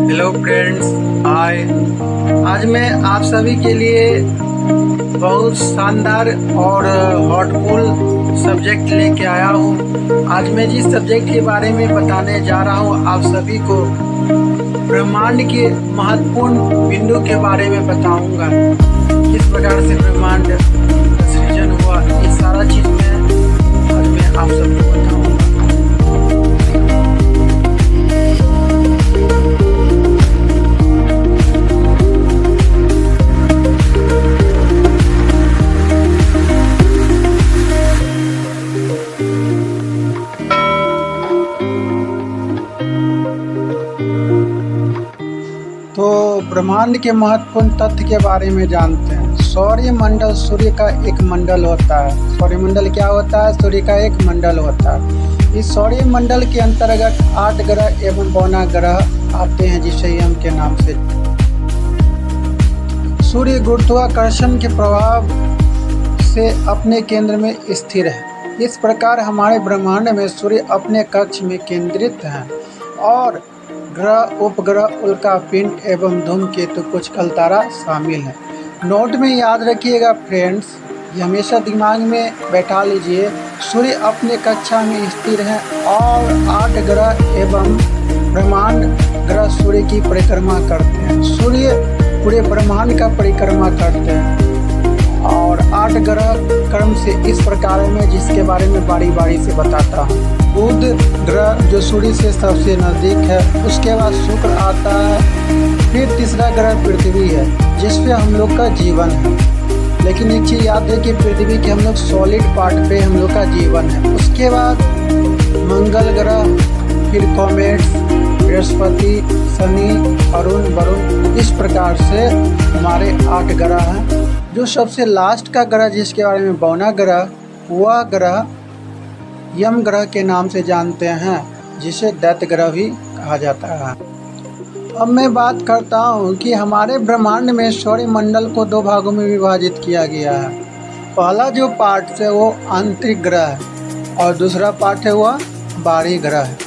Hello friends, हाय। आज मैं आप सभी के लिए बहुत शानदार और हॉटफुल सब्जेक्ट लेके आया हूँ। आज मैं जिस सब्जेक्ट के बारे में बताने जा रहा हूँ आप सभी को ब्रह्मांड के महत्वपूर्ण बिंदु के बारे में बताऊंगा। किस प्रकार से ब्रह्मांड का सृजन हुआ, ये सारा चीज़ आज मैं आप सबको बताऊंगा। तो ब्रह्मांड के महत्वपूर्ण तथ्य के बारे में जानते हैं। सौर्य मंडल सूर्य का एक मंडल होता है। सौर्यमंडल क्या होता है? सूर्य का एक मंडल होता है। इस सौर्य मंडल के अंतर्गत 8 ग्रह एवं 12 ग्रह आते हैं, जिसे यम के नाम से। सूर्य गुरुत्वाकर्षण के प्रभाव से अपने केंद्र में स्थिर है। इस प्रकार हमारे ब्रह्मांड में सूर्य अपने कक्ष में केंद्रित है और ग्रह, उपग्रह, उल्कापिंड एवं धूमकेतु, कुछ कलतारा शामिल है। नोट में याद रखिएगा फ्रेंड्स, ये हमेशा दिमाग में बैठा लीजिए। सूर्य अपने कक्षा में स्थिर है और 8 ग्रह एवं ब्रह्मांड ग्रह सूर्य की परिक्रमा करते हैं। सूर्य पूरे ब्रह्मांड का परिक्रमा करते हैं और 8 ग्रह क्रम से इस प्रकार में, जिसके बारे में बारी बारी से बताता हूँ। बुध ग्रह जो सूर्य से सबसे नज़दीक है, उसके बाद शुक्र आता है, फिर तीसरा ग्रह पृथ्वी है जिसपे हम लोग का जीवन है। लेकिन एक चीज़ याद है कि पृथ्वी के हम लोग सॉलिड पार्ट पे हम लोग का जीवन है। उसके बाद मंगल ग्रह, फिर कॉमेट्स, बृहस्पति, शनि, अरुण, वरुण, इस प्रकार से हमारे 8 ग्रह हैं। जो सबसे लास्ट का ग्रह जिसके बारे में 12 ग्रह, वह ग्रह यम ग्रह के नाम से जानते हैं, जिसे दैत्य ग्रह भी कहा जाता है। अब मैं बात करता हूँ कि हमारे ब्रह्मांड में सौरमंडल को 2 भागों में विभाजित किया गया है। पहला जो पार्ट है वो आंतरिक ग्रह है और दूसरा पार्ट है वह बाहरी ग्रह है।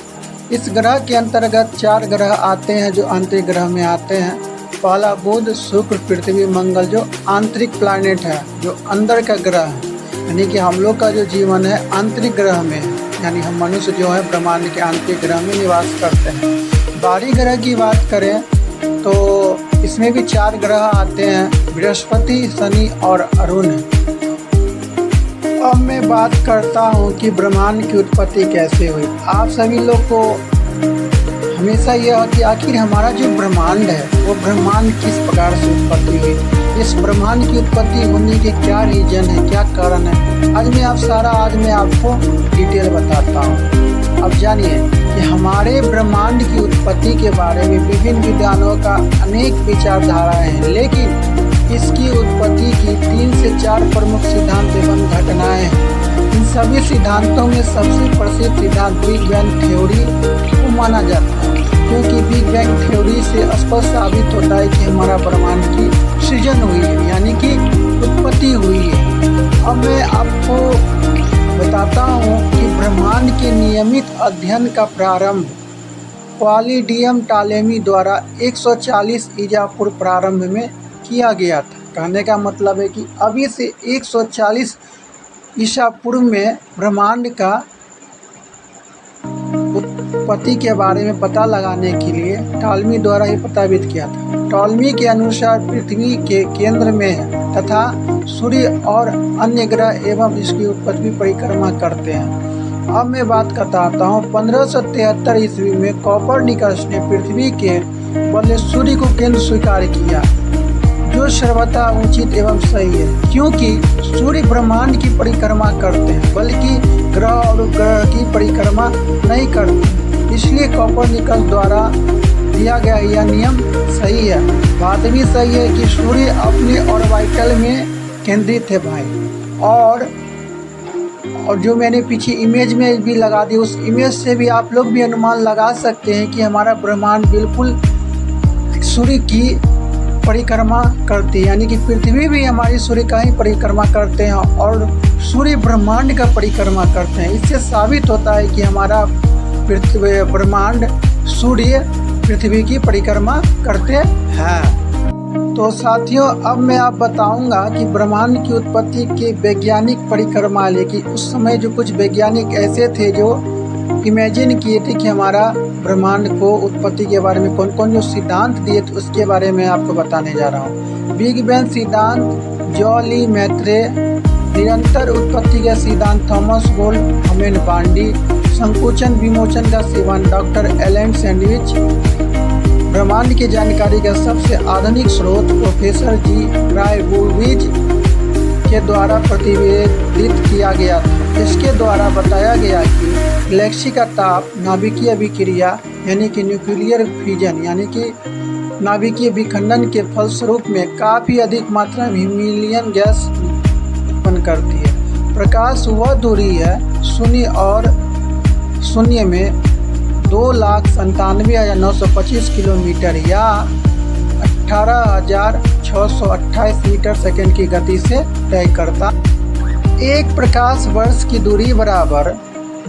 इस ग्रह के अंतर्गत 4 ग्रह आते हैं जो आंतरिक ग्रह में आते हैं। पहला बुध, शुक्र, पृथ्वी, मंगल, जो आंतरिक प्लैनेट है, जो अंदर का ग्रह है। यानी कि हम लोग का जो जीवन है आंतरिक ग्रह में है, यानी हम मनुष्य जो है ब्रह्मांड के आंतरिक ग्रह में निवास करते हैं। बाहरी ग्रह की बात करें तो इसमें भी 4 ग्रह आते हैं, बृहस्पति, शनि और अरुण। अब मैं बात करता हूँ कि ब्रह्मांड की उत्पत्ति कैसे हुई। आप सभी लोग को हमेशा यह कि आखिर हमारा जो ब्रह्मांड है वो ब्रह्मांड किस प्रकार से उत्पत्ति हुई, इस ब्रह्मांड की उत्पत्ति होने के क्या रीजन है, क्या कारण है, आज मैं आपको डिटेल बताता हूँ। अब जानिए कि हमारे ब्रह्मांड की उत्पत्ति के बारे में विभिन्न विद्वानों का अनेक विचारधाराएं हैं, लेकिन इसकी उत्पत्ति की 3 से 4 प्रमुख सिद्धांत एवं घटनाएं हैं। इन सभी सिद्धांतों में सबसे प्रसिद्ध सिद्धांत बिग बैंग थ्योरी को माना जाता है, क्योंकि बिग बैंग थ्योरी से स्पष्ट साबित होता है कि हमारा ब्रह्मांड की सृजन हुई है, यानी कि उत्पत्ति हुई है। अब मैं आपको बताता हूँ कि ब्रह्मांड के नियमित अध्ययन का प्रारंभ क्वालिडियम टालेमी द्वारा 140 ईसा पूर्व प्रारंभ में किया गया था। कहने का मतलब है कि अभी से 140 ईसा पूर्व में ब्रह्मांड का उत्पत्ति के बारे में पता लगाने के लिए टालमी द्वारा ही प्रस्तावित किया था। टालमी के अनुसार पृथ्वी के केंद्र में है तथा सूर्य और अन्य ग्रह एवं इसकी उत्पत्ति परिक्रमा करते हैं। अब मैं बात बताता हूँ 1573 ईस्वी में कोपरनिकस ने पृथ्वी के बदले सूर्य को केंद्र स्वीकार किया, जो सर्वथा उचित एवं सही है, क्योंकि सूर्य ब्रह्मांड की परिक्रमा करते हैं बल्कि ग्रह और उपग्रह की परिक्रमा नहीं करते। इसलिए कोपरनिकस द्वारा दिया गया यह नियम सही है। बात भी सही है कि सूर्य अपने ऑर्बिटल में केंद्रित है भाई। और जो मैंने पीछे इमेज में भी लगा दी, उस इमेज से भी आप लोग भी अनुमान लगा सकते हैं कि हमारा ब्रह्मांड बिल्कुल सूर्य की परिक्रमा करती है, यानी कि पृथ्वी भी हमारी सूर्य का ही परिक्रमा करते हैं और सूर्य ब्रह्मांड का परिक्रमा करते हैं। इससे साबित होता है कि हमारा ब्रह्मांड सूर्य पृथ्वी की परिक्रमा करते हैं। तो साथियों, अब मैं आप बताऊंगा कि ब्रह्मांड की उत्पत्ति के वैज्ञानिक परिक्रमा, लेकिन उस समय जो कुछ वैज्ञानिक ऐसे थे जो इमेजिन किए थे कि हमारा ब्रह्मांड को उत्पत्ति के बारे में कौन कौन जो सिद्धांत दिए थे, उसके बारे में आपको बताने जा रहा हूँ। बिग बैंग सिद्धांत जॉली मैत्रे, निरंतर उत्पत्ति का सिद्धांत थॉमस गोल्ड हमेन बांडी, संकुचन विमोचन का सिद्धांत डॉक्टर एलन सैंडविच, ब्रह्मांड की जानकारी का सबसे आधुनिक स्रोत प्रोफेसर जी क्राइबोविच के द्वारा प्रतिवेदित किया गया था। इसके द्वारा बताया गया कि गैलेक्सी का ताप नाभिकीय अभिक्रिया यानी कि न्यूक्लियर फ्यूजन यानी कि नाभिकीय विखंडन के फलस्वरूप में काफ़ी अधिक मात्रा में हीलियम गैस उत्पन्न करती है। प्रकाश वह दूरी है शून्य और शून्य में 2,97,925 किलोमीटर या 18,628 मीटर सेकेंड की गति से तय करता। एक प्रकाश वर्ष की दूरी बराबर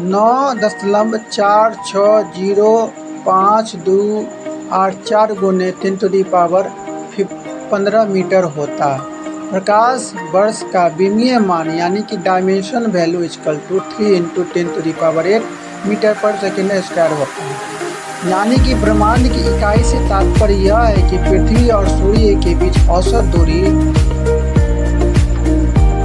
9.4605284 गुने 10⁻15 मीटर होता है। प्रकाश वर्ष का विमीय मान यानी कि dimension value equal to 3 × 10⁸ metre पर सेकेंड स्क्वायर होता है। यानी कि ब्रह्मांड की इकाई से तात्पर्य यह है कि पृथ्वी और सूर्य के बीच औसत दूरी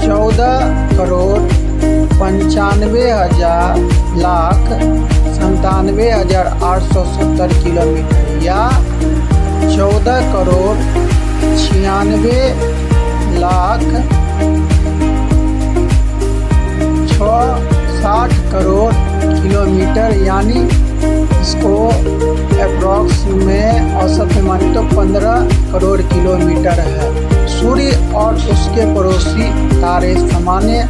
14,95,97,870 किलोमीटर या 14,96,60 करोड़ किलोमीटर, यानी इसको अप्रॉक्स में औसत में माने तो 15 करोड़ किलोमीटर है। सूर्य और उसके पड़ोसी तारे सामान्य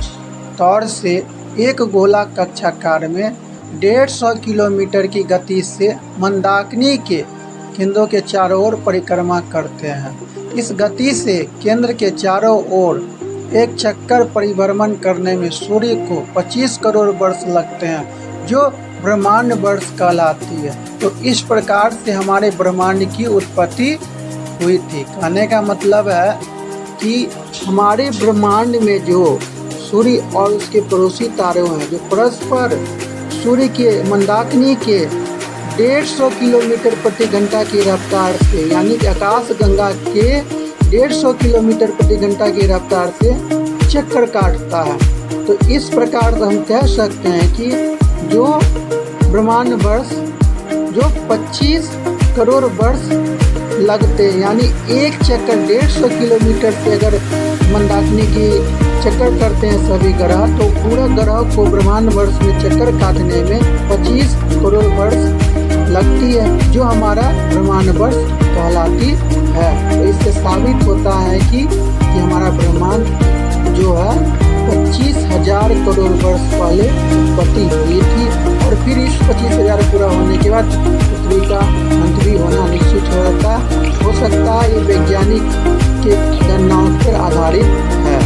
तौर से एक गोला कक्षाकार में 150 किलोमीटर की गति से मंदाकिनी के केंद्रों के चारों ओर परिक्रमा करते हैं। इस गति से केंद्र के चारों ओर एक चक्कर परिभ्रमण करने में सूर्य को 25 करोड़ वर्ष लगते हैं, जो ब्रह्मांड वर्ष कहलाती है। तो इस प्रकार से हमारे ब्रह्मांड की उत्पत्ति हुई थी। कहने का मतलब है कि हमारे ब्रह्मांड में जो सूर्य और उसके पड़ोसी तारे हैं जो परस्पर सूर्य के मंदाकिनी के 150 किलोमीटर प्रति घंटा की रफ्तार से यानी कि आकाश गंगा के 150 किलोमीटर प्रति घंटा की रफ्तार से चक्कर काटता है। तो इस प्रकार से हम कह सकते हैं कि जो ब्रह्मांड वर्ष जो 25 करोड़ वर्ष लगते हैं, यानी एक चक्कर 150 किलोमीटर से अगर मंदाकिनी की चक्कर करते हैं सभी ग्रह, तो पूरा ग्रह को ब्रह्मांड वर्ष में चक्कर काटने में 25 करोड़ वर्ष लगती है, जो हमारा ब्रह्मांड वर्ष कहलाती है। तो इससे साबित होता है कि हमारा ब्रह्मांड जो है 25,000 करोड़ वर्ष पहले उत्पत्ति हुई थी और फिर इस 25,000 पूरा होने के बाद पृथ्वी का अंत भी होना निश्चित हो सकता है। ये वैज्ञानिक के गणनाओं पर आधारित है।